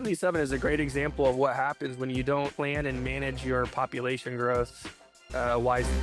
I-77 is a great example of what happens when you don't plan and manage your population growth wisely.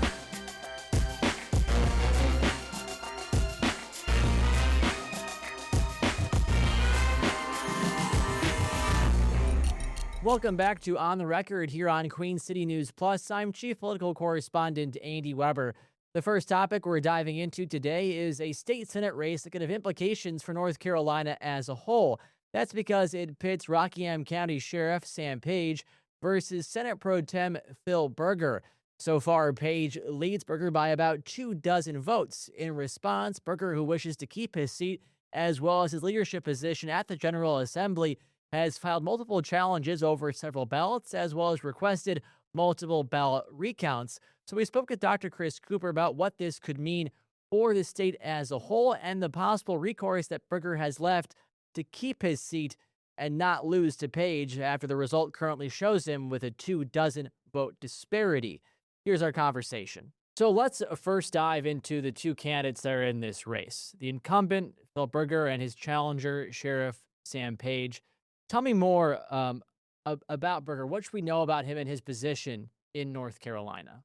Welcome back to On the Record here on Queen City News Plus. I'm Chief Political Correspondent Andy Weber. The first topic we're diving into today is a state Senate race that could have implications for North Carolina as a whole. That's because it pits Rockingham County Sheriff Sam Page versus Senate Pro Tem Phil Berger. So far, Page leads Berger by about 24 votes. In response, Berger, who wishes to keep his seat as well as his leadership position at the General Assembly, has filed multiple challenges over several ballots, as well as requested multiple ballot recounts. So we spoke with Dr. Chris Cooper about what this could mean for the state as a whole and the possible recourse that Berger has left to keep his seat and not lose to Page after the result currently shows him with a 24 vote disparity. Here's our conversation. So let's first dive into the two candidates that are in this race. The incumbent, Phil Berger, and his challenger, Sheriff Sam Page. Tell me more about Berger. What should we know about him and his position in North Carolina?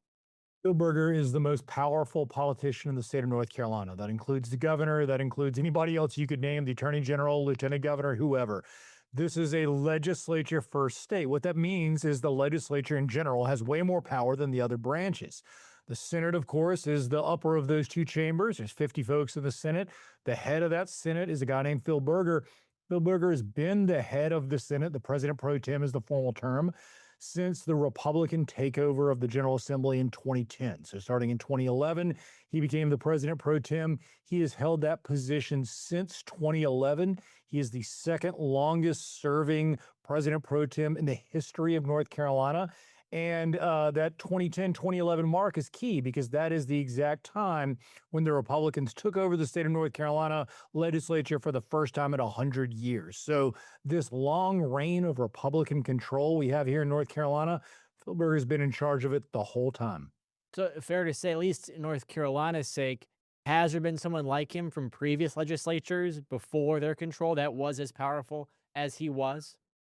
Phil Berger is the most powerful politician in the state of North Carolina. That includes the governor, that includes anybody else you could name, the attorney general, lieutenant governor, whoever. This is a legislature first state. What that means is the legislature in general has way more power than the other branches. The Senate, of course, is the upper of those two chambers. There's 50 folks in the Senate. The head of that Senate is a guy named Phil Berger. Phil Berger has been the head of the Senate. The president pro tem is the formal term since the Republican takeover of the General Assembly in 2010. So starting in 2011, he became the president pro tem. He has held that position since 2011. He is the second longest serving president pro tem in the history of North Carolina. And that 2010-2011 mark is key because that is the exact time when the Republicans took over the state of North Carolina legislature for the first time in 100 years. So this long reign of Republican control we have here in North Carolina, Phil Berger has been in charge of it the whole time. So fair to say, at least in North Carolina's sake, has there been someone like him from previous legislatures before their control that was as powerful as he was?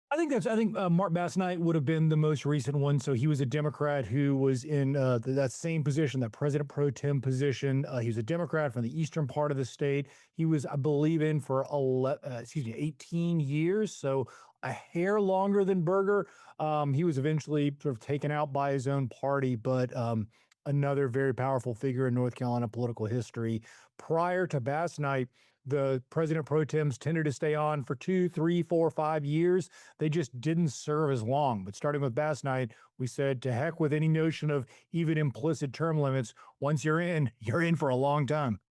I think Mark Basnight would have been the most recent one. So he was a Democrat who was in that same position, that president pro tem position. He was a Democrat from the eastern part of the state. He was, I believe, in for 18 years, so a hair longer than Berger. He was eventually sort of taken out by his own party, but another very powerful figure in North Carolina political history. Prior to Basnight, the president pro tems tended to stay on for 2, 3, 4, 5 years. They just didn't serve as long. But starting with Basnight, we said to heck with any notion of even implicit term limits. Once you're in for a long time.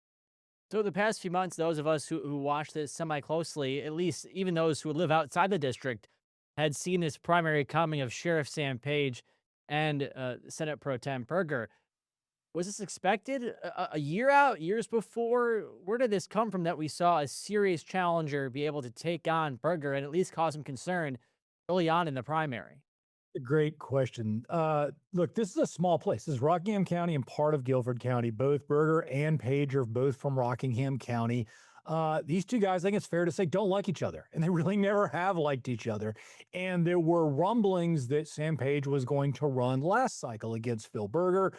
So the past few months, those of us who watch this semi-closely, at least even those who live outside the district, had seen this primary coming of Sheriff Sam Page and Senate Pro Tem Berger. Was this expected a year out, years before? Where did this come from that we saw a serious challenger be able to take on Berger and at least cause some concern early on in the primary? A great question. Look, this is a small place. This is Rockingham County and part of Guilford County. Both Berger and Page are both from Rockingham County. These two guys, I think it's fair to say, don't like each other, and they really never have liked each other. And there were rumblings that Sam Page was going to run last cycle against Phil Berger.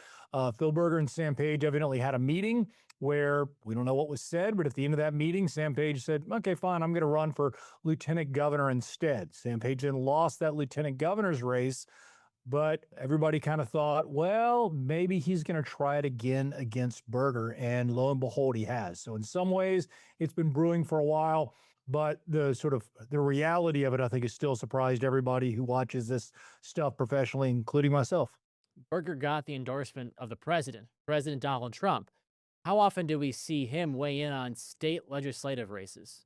Phil Berger and Sam Page evidently had a meeting where we don't know what was said, but at the end of that meeting, Sam Page said, okay, fine, I'm going to run for lieutenant governor instead. Sam Page then lost that lieutenant governor's race, but everybody kind of thought, well, maybe he's going to try it again against Berger, and lo and behold, he has. So in some ways, it's been brewing for a while, but the reality of it, I think, has still surprised everybody who watches this stuff professionally, including myself. Berger got the endorsement of the President Donald Trump. How often do we see him weigh in on state legislative races?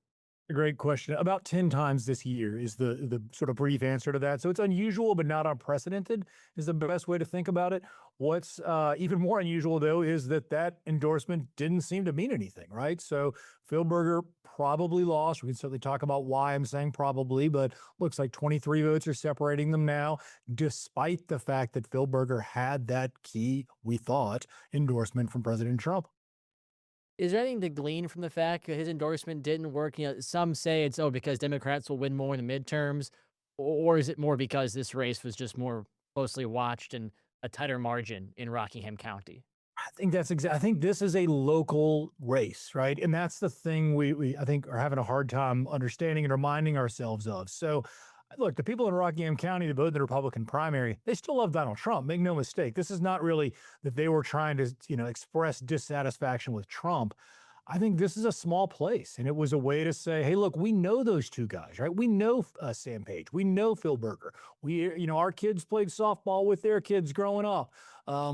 A great question. About 10 times this year is the sort of brief answer to that. So it's unusual, but not unprecedented is the best way to think about it. What's even more unusual, though, is that endorsement didn't seem to mean anything, right? So Phil Berger probably lost. We can certainly talk about why I'm saying probably, but looks like 23 votes are separating them now, despite the fact that Phil Berger had that key, we thought, endorsement from President Trump. Is there anything to glean from the fact that his endorsement didn't work? Some say it's, because Democrats will win more in the midterms, Or is it more because this race was just more closely watched and a tighter margin in Rockingham County? I think this is a local race, right? And that's the thing we I think are having a hard time understanding and reminding ourselves of. So look, the people in Rockingham County that voted in the Republican primary, they still love Donald Trump. Make no mistake. This is not really that they were trying to, express dissatisfaction with Trump. I think this is a small place, and it was a way to say, "Hey, look, we know those two guys, right? We know Sam Page, we know Phil Berger. Our kids played softball with their kids growing up.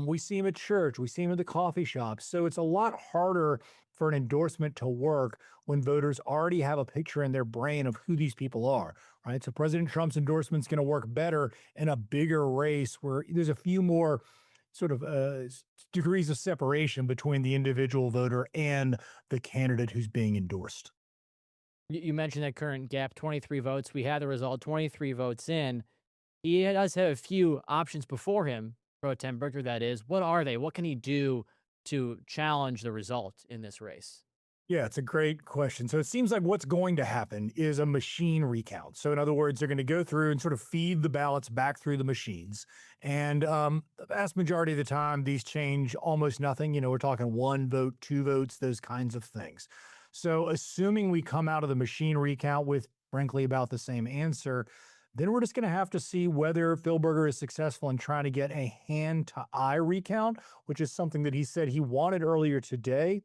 We see him at church, we see him at the coffee shop. So it's a lot harder for an endorsement to work when voters already have a picture in their brain of who these people are, right? So President Trump's endorsement is going to work better in a bigger race where there's a few more sort of degrees of separation between the individual voter and the candidate who's being endorsed. You mentioned that current gap, 23 votes. We had the result, 23 votes in. He does have a few options before him, Pro Tem Berger, that is. What are they? What can he do to challenge the result in this race? Yeah, it's a great question. So it seems like what's going to happen is a machine recount. So in other words, they're going to go through and sort of feed the ballots back through the machines. And the vast majority of the time, these change almost nothing. We're talking one vote, two votes, those kinds of things. So assuming we come out of the machine recount with, frankly, about the same answer, then we're just going to have to see whether Phil Berger is successful in trying to get a hand-to-eye recount, which is something that he said he wanted earlier today,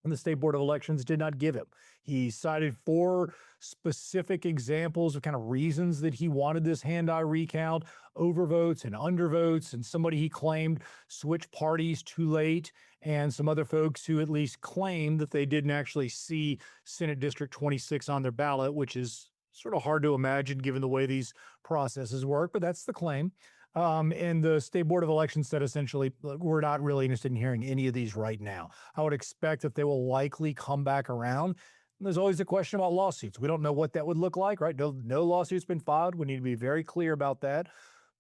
and the State Board of Elections did not give him. He cited 4 specific examples of kind of reasons that he wanted this hand-eye recount: overvotes and undervotes, and somebody he claimed switched parties too late, and some other folks who at least claimed that they didn't actually see Senate District 26 on their ballot, which is sort of hard to imagine given the way these processes work, but that's the claim. And the State Board of Elections said essentially, "Look, we're not really interested in hearing any of these right now." I would expect that they will likely come back around. And there's always a question about lawsuits. We don't know what that would look like, right? No lawsuit's been filed. We need to be very clear about that.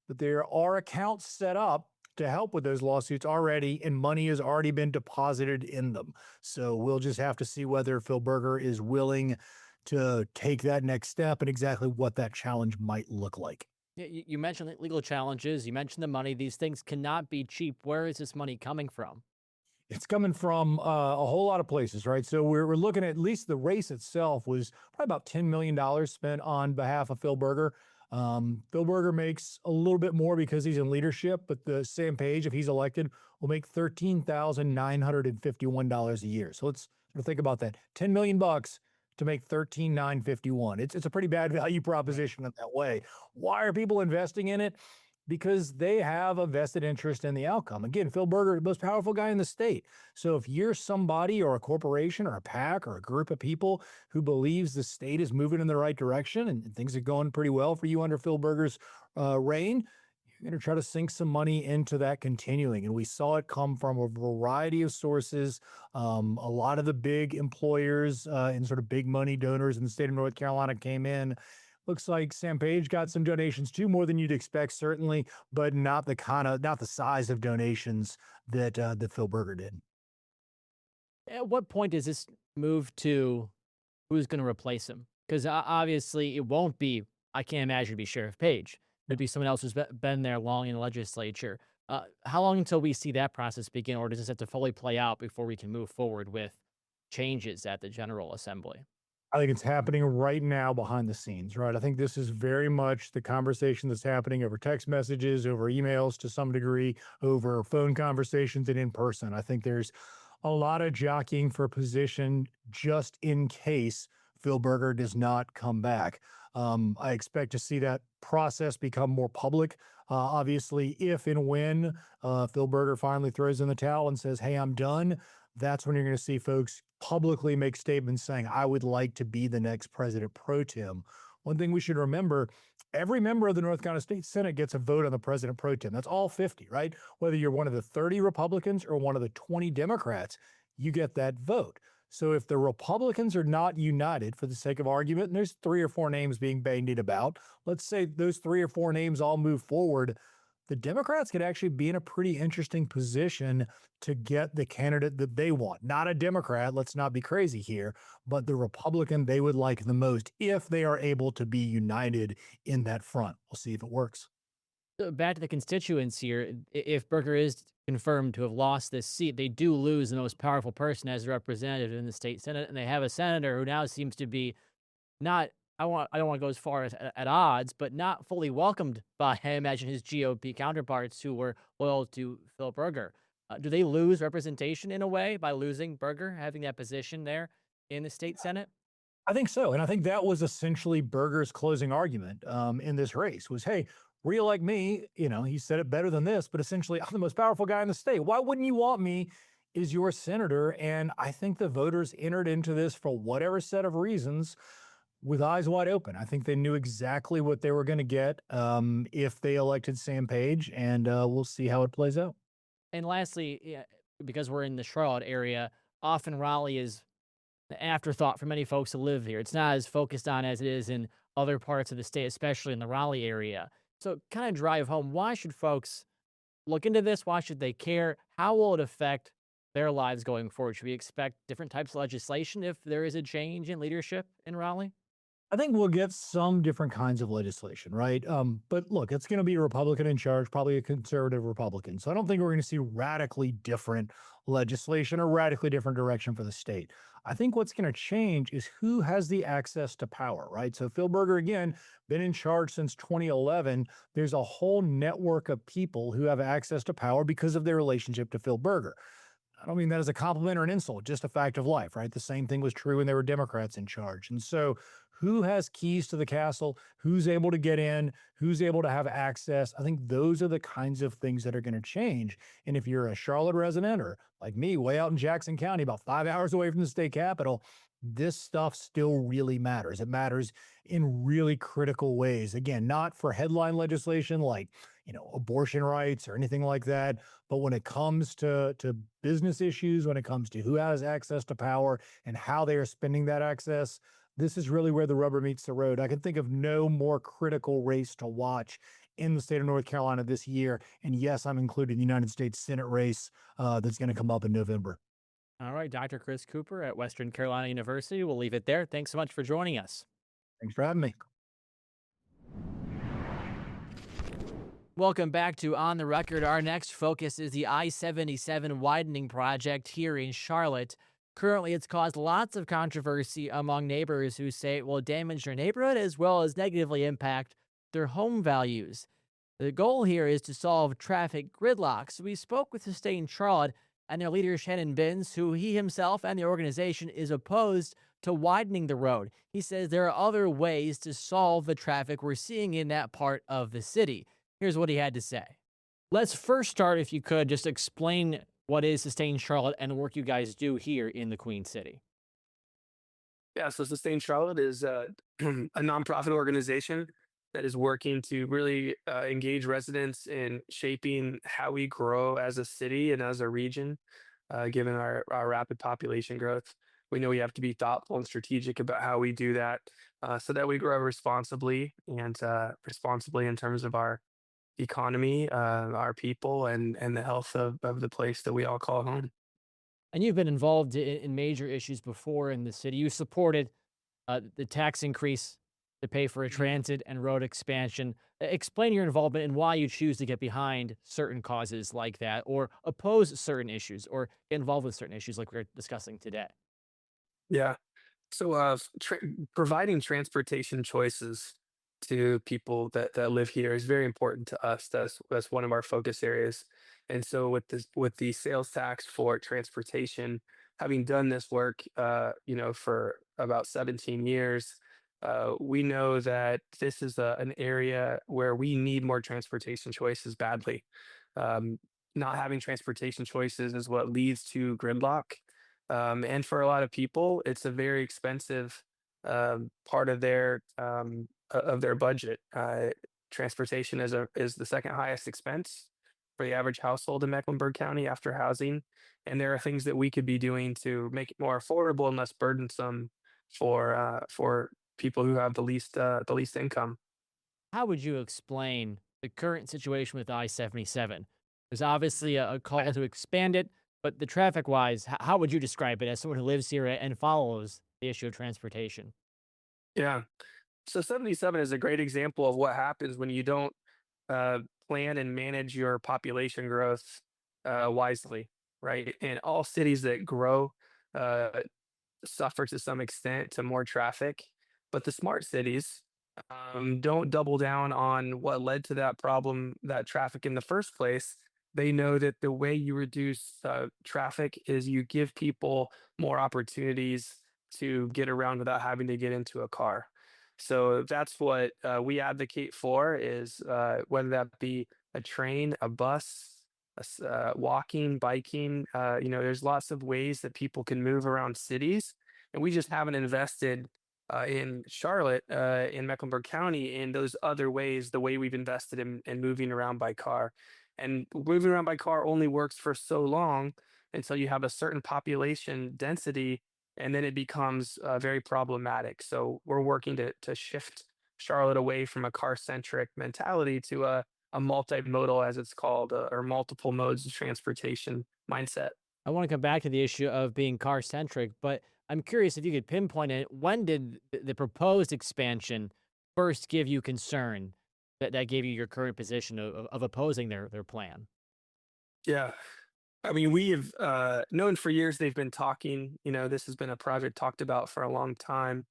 But there are accounts set up to help with those lawsuits already, and money has already been deposited in them. So we'll just have to see whether Phil Berger is willing to take that next step and exactly what that challenge might look like. Yeah, you mentioned legal challenges. You mentioned the money. These things cannot be cheap. Where is this money coming from? It's coming from a whole lot of places, right? So we're looking at least the race itself was probably about $10 million spent on behalf of Phil Berger. Phil Berger makes a little bit more because he's in leadership, but the Sam Page, if he's elected, will make $13,951 a year. So let's sort of think about that. 10 million bucks to make 13,951. It's a pretty bad value proposition in that way. Why are people investing in it? Because they have a vested interest in the outcome. Again, Phil Berger, the most powerful guy in the state. So if you're somebody or a corporation or a PAC or a group of people who believes the state is moving in the right direction and things are going pretty well for you under Phil Berger's reign, you're going to try to sink some money into that continuing. And we saw it come from a variety of sources. A lot of the big employers and sort of big money donors in the state of North Carolina came in. Looks like Sam Page got some donations too, more than you'd expect, certainly, but not the size of donations that Phil Berger did. At what point does this move to who's going to replace him? Because obviously it won't be, I can't imagine it'd be Sheriff Page. It'd be someone else who's been there long in the legislature. How long until we see that process begin, or does this have to fully play out before we can move forward with changes at the General Assembly? I think it's happening right now behind the scenes, right? I think this is very much the conversation that's happening over text messages, over emails to some degree, over phone conversations and in person. I think there's a lot of jockeying for position just in case Phil Berger does not come back. I expect to see that process become more public. Obviously, if and when Phil Berger finally throws in the towel and says, "Hey, I'm done," that's when you're going to see folks publicly make statements saying, "I would like to be the next president pro tem." One thing we should remember, every member of the North Carolina State Senate gets a vote on the president pro tem. That's all 50, right? Whether you're one of the 30 Republicans or one of the 20 Democrats, you get that vote. So if the Republicans are not united, for the sake of argument, and there's 3 or 4 names being bandied about, let's say those 3 or 4 names all move forward, the Democrats could actually be in a pretty interesting position to get the candidate that they want. Not a Democrat, let's not be crazy here, but the Republican they would like the most if they are able to be united in that front. We'll see if it works. So back to the constituents here. If Berger is confirmed to have lost this seat, they do lose the most powerful person as a representative in the state senate, and they have a senator who now seems to be not. I don't want to go as far as at odds, but not fully welcomed by, I imagine, his GOP counterparts who were loyal to Phil Berger. Do they lose representation in a way by losing Berger, having that position there in the state senate? I think so, and I think that was essentially Berger's closing argument in this race was, "Hey, reelect me." You know, he said it better than this, but essentially, I'm the most powerful guy in the state. Why wouldn't you want me as your senator? And I think the voters entered into this for whatever set of reasons with eyes wide open. I think they knew exactly what they were going to get if they elected Sam Page, and we'll see how it plays out. And lastly, yeah, because we're in the Charlotte area, often Raleigh is an afterthought for many folks who live here. It's not as focused on as it is in other parts of the state, especially in the Raleigh area. So, kind of drive home, why should folks look into this? Why should they care? How will it affect their lives going forward? Should we expect different types of legislation if there is a change in leadership in Raleigh? I think we'll get some different kinds of legislation, right? But look, it's going to be a Republican in charge, probably a conservative Republican. So I don't think we're going to see radically different legislation or radically different direction for the state. I think what's going to change is who has the access to power, right? So Phil Berger, again, been in charge since 2011. There's a whole network of people who have access to power because of their relationship to Phil Berger. I don't mean that as a compliment or an insult, just a fact of life, right? The same thing was true when there were Democrats in charge. And so, who has keys to the castle? Who's able to get in? Who's able to have access? I think those are the kinds of things that are going to change. And if you're a Charlotte resident or like me, way out in Jackson County, about 5 hours away from the state capitol, this stuff still really matters. It matters in really critical ways. Again, not for headline legislation like, abortion rights or anything like that, but when it comes to business issues, when it comes to who has access to power and how they are spending that access, this is really where the rubber meets the road. I can think of no more critical race to watch in the state of North Carolina this year. And yes, I'm including the United States Senate race that's going to come up in November. All right, Dr. Chris Cooper at Western Carolina University. We'll leave it there. Thanks so much for joining us. Thanks for having me. Welcome back to On the Record. Our next focus is the I-77 widening project here in Charlotte. Currently, it's caused lots of controversy among neighbors who say it will damage their neighborhood as well as negatively impact their home values. The goal here is to solve traffic gridlock. So we spoke with Sustain Charlotte and their leader, Shannon Binns, who he himself and the organization is opposed to widening the road. He says there are other ways to solve the traffic we're seeing in that part of the city. Here's what he had to say. Let's first start, if you could, just explain what is Sustain Charlotte and the work you guys do here in the Queen City. Yeah, so Sustain Charlotte is a nonprofit organization that is working to really engage residents in shaping how we grow as a city and as a region, given our rapid population growth. We know we have to be thoughtful and strategic about how we do that so that we grow responsibly and responsibly in terms of our economy, our people, and the health of the place that we all call home. And you've been involved in major issues before in the city. You supported the tax increase to pay for a transit and road expansion. Explain your involvement and why you choose to get behind certain causes like that, or oppose certain issues, or get involved with certain issues like we're discussing today. Yeah. So, providing transportation choices to people that live here is very important to us. That's one of our focus areas. And so, with the sales tax for transportation, having done this work, for about 17 years, we know that this is an area where we need more transportation choices badly. Um, Not having transportation choices is what leads to gridlock. And for a lot of people, it's a very expensive part of their budget. Transportation is the second highest expense for the average household in Mecklenburg County after housing, and there are things that we could be doing to make it more affordable and less burdensome for people who have the least income. How would you explain the current situation with I-77? There's obviously a call to expand it, but the traffic wise, how would you describe it as someone who lives here and follows the issue of transportation? Yeah. So 77 is a great example of what happens when you don't uh, plan and manage your population growth wisely, right? And all cities that grow uh, suffer to some extent to more traffic, but the smart cities don't double down on what led to that problem, that traffic in the first place. They know that the way you reduce traffic is you give people more opportunities to get around without having to get into a car. So that's what we advocate for is whether that be a train, a bus, walking, biking. There's lots of ways that people can move around cities, and we just haven't invested in Charlotte, in Mecklenburg County, in those other ways, the way we've invested in moving around by car. And moving around by car only works for so long until you have a certain population density, and then it becomes very problematic. So we're working to shift Charlotte away from a car centric mentality to a multimodal, as it's called, or multiple modes of transportation mindset. I want to come back to the issue of being car centric, but I'm curious if you could pinpoint it. When did the proposed expansion first give you concern that gave you your current position of opposing their plan? Yeah. I mean, we have known for years they've been talking. This has been a project talked about for a long time.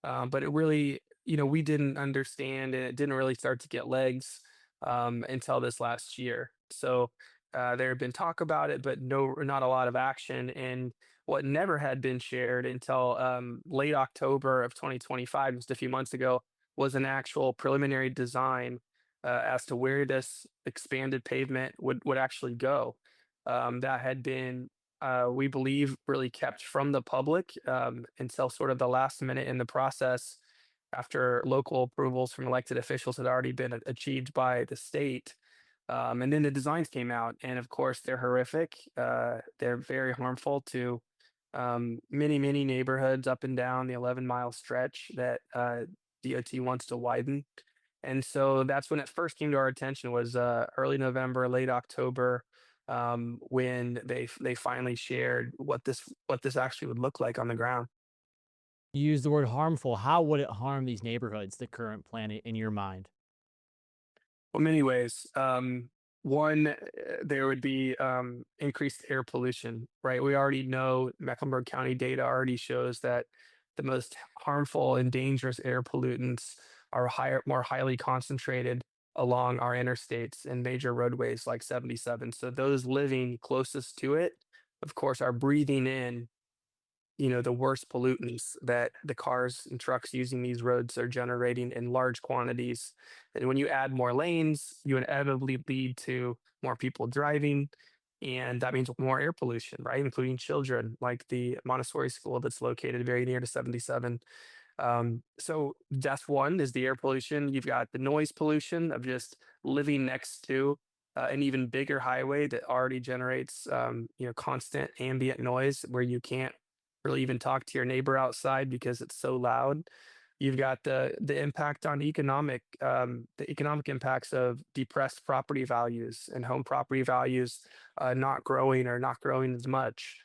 But it really, we didn't understand and it didn't really start to get legs until this last year. So there had been talk about it, but not a lot of action. And what never had been shared until late October of 2025, just a few months ago, was an actual preliminary design as to where this expanded pavement would actually go. That had been we believe, really kept from the public until sort of the last minute in the process after local approvals from elected officials had already been achieved by the state. And then the designs came out, and of course, they're horrific. They're very harmful to many, many neighborhoods up and down the 11-mile stretch that DOT wants to widen. And so that's when it first came to our attention was early November, late October, when they finally shared what this actually would look like on the ground. You use the word harmful. How would it harm these neighborhoods, the current plan in your mind? Well, many ways. One, there would be increased air pollution, right? We already know Mecklenburg County data already shows that the most harmful and dangerous air pollutants are more highly concentrated along our interstates and major roadways like 77. So those living closest to it, of course, are breathing in the worst pollutants that the cars and trucks using these roads are generating in large quantities. And when you add more lanes, you inevitably lead to more people driving. And that means more air pollution, right? Including children, like the Montessori school that's located very near to 77. So that's one is the air pollution. You've got the noise pollution of just living next to an even bigger highway that already generates, constant ambient noise where you can't really even talk to your neighbor outside because it's so loud. You've got the impact on the economic impacts of depressed property values and home property values not growing or not growing as much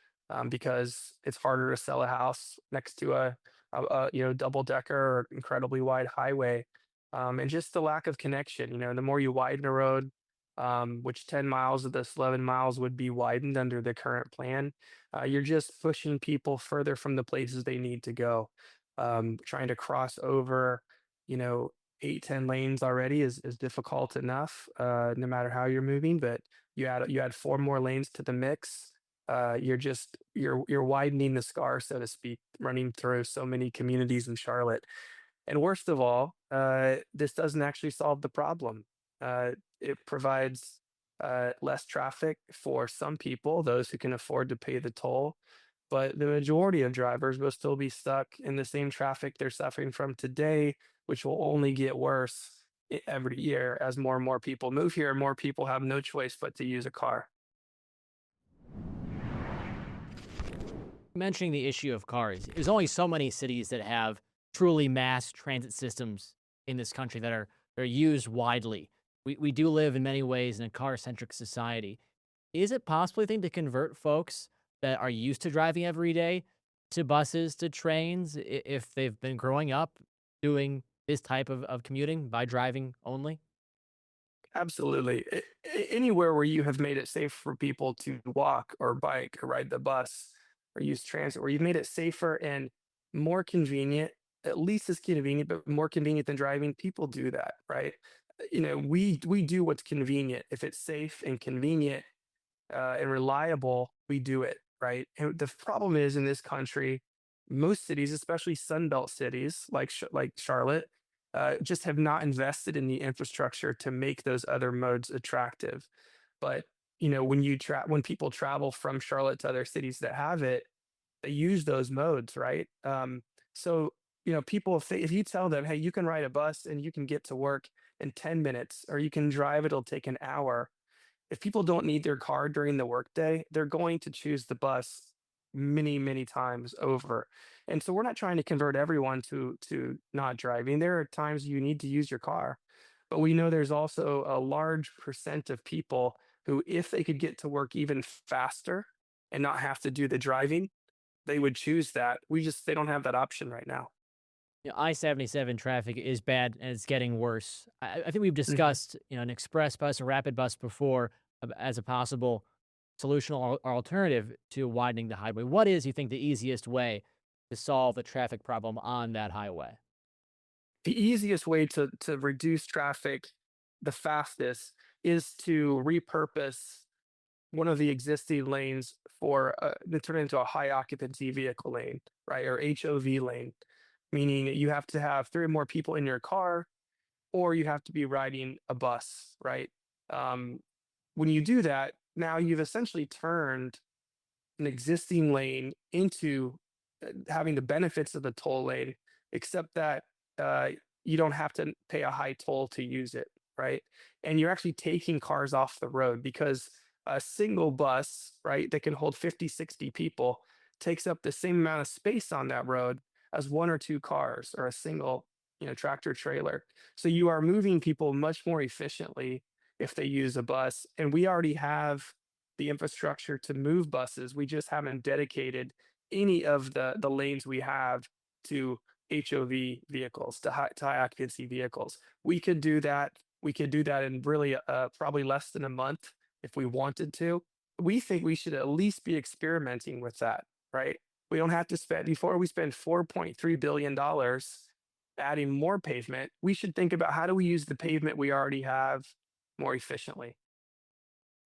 because it's harder to sell a house next to a double decker or incredibly wide highway, and just the lack of connection. The more you widen a road, which 10 miles of this 11 miles would be widened under the current plan, you're just pushing people further from the places they need to go. Trying to cross over, you know, 8, 10 lanes already is difficult enough, no matter how you're moving. But you add 4 more lanes to the mix. You're widening the scar, so to speak, running through so many communities in Charlotte. And worst of all, this doesn't actually solve the problem. It provides less traffic for some people, those who can afford to pay the toll, but the majority of drivers will still be stuck in the same traffic they're suffering from today, which will only get worse every year as more and more people move here. More people have no choice but to use a car. Mentioning the issue of cars, there's only so many cities that have truly mass transit systems in this country that are used widely. we do live in many ways in a car centric society. Is it possible, you think, to convert folks that are used to driving every day to buses, to trains, if they've been growing up doing this type of commuting by driving only? Absolutely. Anywhere where you have made it safe for people to walk or bike or ride the bus or use transit, where you've made it safer and more convenient, at least as convenient, but more convenient than driving, people do that, right? We do what's convenient. If it's safe and convenient, and reliable, we do it, right? And the problem is in this country, most cities, especially Sunbelt cities like Charlotte, just have not invested in the infrastructure to make those other modes attractive. But when people travel from Charlotte to other cities that have it, they use those modes, right? So people, if you tell them, hey, you can ride a bus and you can get to work in 10 minutes, or you can drive, it'll take an hour. If people don't need their car during the workday, they're going to choose the bus many, many times over. And so we're not trying to convert everyone to not driving. There are times you need to use your car, but we know there's also a large percent of people who, if they could get to work even faster and not have to do the driving, they would choose that. They don't have that option right now. I-77 traffic is bad and it's getting worse. I think we've Mhm. discussed, an express bus, a rapid bus before as a possible solution or alternative to widening the highway. What is, you think, the easiest way to solve the traffic problem on that highway? The easiest way to reduce traffic the fastest is to repurpose one of the existing lanes to turn it into a high occupancy vehicle lane, right? Or HOV lane, meaning that you have to have three or more people in your car, or you have to be riding a bus, right? Um, when you do that, now you've essentially turned an existing lane into having the benefits of the toll lane, except that uh, you don't have to pay a high toll to use it, right? And you're actually taking cars off the road because a single bus, right, that can hold 50, 60 people takes up the same amount of space on that road as one or two cars or a single, tractor trailer. So you are moving people much more efficiently if they use a bus. And we already have the infrastructure to move buses. We just haven't dedicated any of the lanes we have to HOV vehicles, to high occupancy vehicles. We could do that. We could do that in really probably less than a month if we wanted to. We think we should at least be experimenting with that, right? We don't have to spend before we spend $4.3 billion adding more pavement. We should think about how do we use the pavement we already have more efficiently.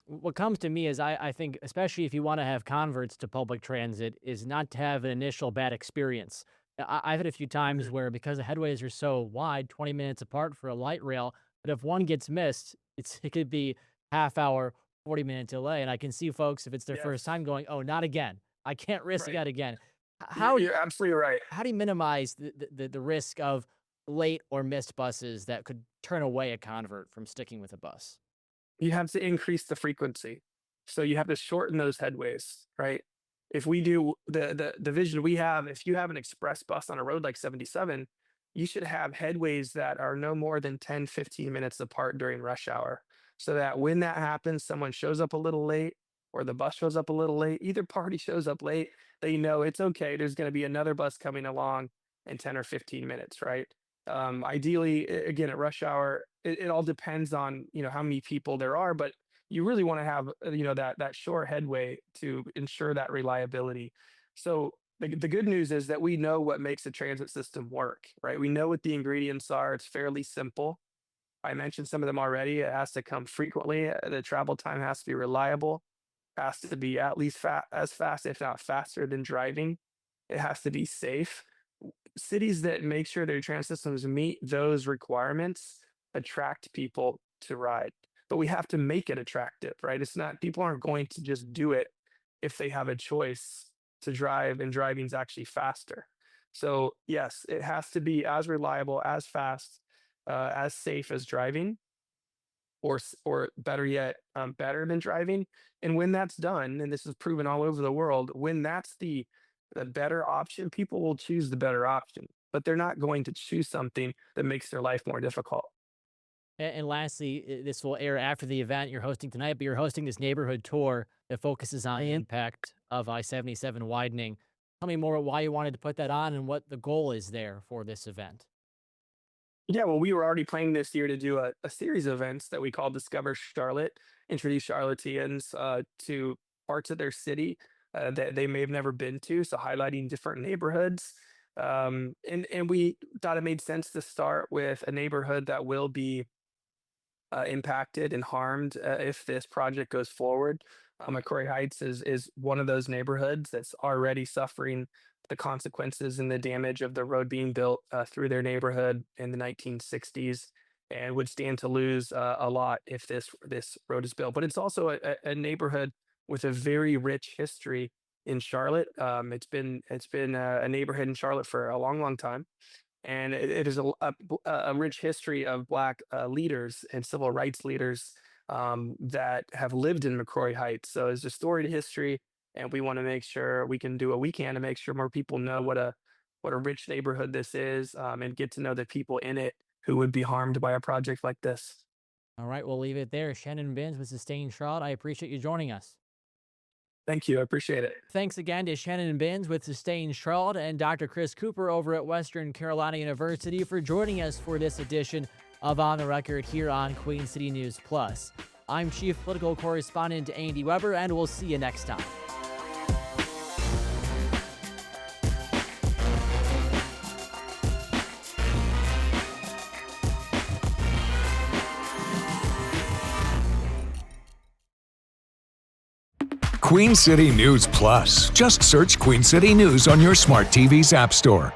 What comes to me is I think, especially if you want to have converts to public transit, is not to have an initial bad experience. I've had a few times Mhm. where, because the headways are so wide, 20 minutes apart for a light rail, but if one gets missed, it could be half hour, 40-minute delay. And I can see folks, if it's their first Yes. time, going, "Oh, not again. I can't risk Right. that again." You're, How you're absolutely right. how do you minimize the risk of late or missed buses that could turn away a convert from sticking with a bus? You have to increase the frequency. So you have to shorten those headways, right? If we do the vision we have, if you have an express bus on a road like 77, you should have headways that are no more than 10, 15 minutes apart during rush hour. So that when that happens, someone shows up a little late or the bus shows up a little late, either party shows up late, they know it's okay. There's going to be another bus coming along in 10 or 15 minutes, right? Ideally, again, at rush hour, it all depends on how many people there are, but you really want to have that short headway to ensure that reliability. So the good news is that we know what makes a transit system work, right? We know what the ingredients are. It's fairly simple. I mentioned some of them already. It has to come frequently. The travel time has to be reliable. Has to be at least as fast, if not faster, than driving. It has to be safe. Cities that make sure their transit systems meet those requirements attract people to ride. But we have to make it attractive, right? It's not People aren't going to just do it if they have a choice to drive, and driving's actually faster. So yes, it has to be as reliable, as fast, as safe as driving, or better yet, better than driving. And when that's done, and this is proven all over the world, when that's the better option, people will choose the better option, but they're not going to choose something that makes their life more difficult. And lastly, this will air after the event you're hosting tonight, but you're hosting this neighborhood tour that focuses on the impact of I-77 widening. Tell me more about why you wanted to put that on and what the goal is there for this event. Yeah, well, we were already planning this year to do a series of events that we call Discover Charlotte, introduce Charlotteans to parts of their city that they may have never been to. So highlighting different neighborhoods. And we thought it made sense to start with a neighborhood that will be impacted and harmed if this project goes forward. McCrory Heights is one of those neighborhoods that's already suffering the consequences and the damage of the road being built through their neighborhood in the 1960s, and would stand to lose a lot if this road is built. But it's also a neighborhood with a very rich history in Charlotte. It's been a neighborhood in Charlotte for a long time, and it is a rich history of Black leaders and civil rights leaders that have lived in McCrory Heights. So it's a storied history, and we want to make sure we can do what we can to make sure more people know what a rich neighborhood this is, and get to know the people in it who would be harmed by a project like this. All right, we'll leave it there. Shannon Binns with Sustain Charlotte. I appreciate you joining us. Thank you, I appreciate it. Thanks again to Shannon Binns with Sustain Charlotte and Dr. Chris Cooper over at Western Carolina University for joining us for this edition of On the Record here on Queen City News Plus. I'm Chief Political Correspondent Andy Weber, and we'll see you next time. Queen City News Plus. Just search Queen City News on your smart TV's app store.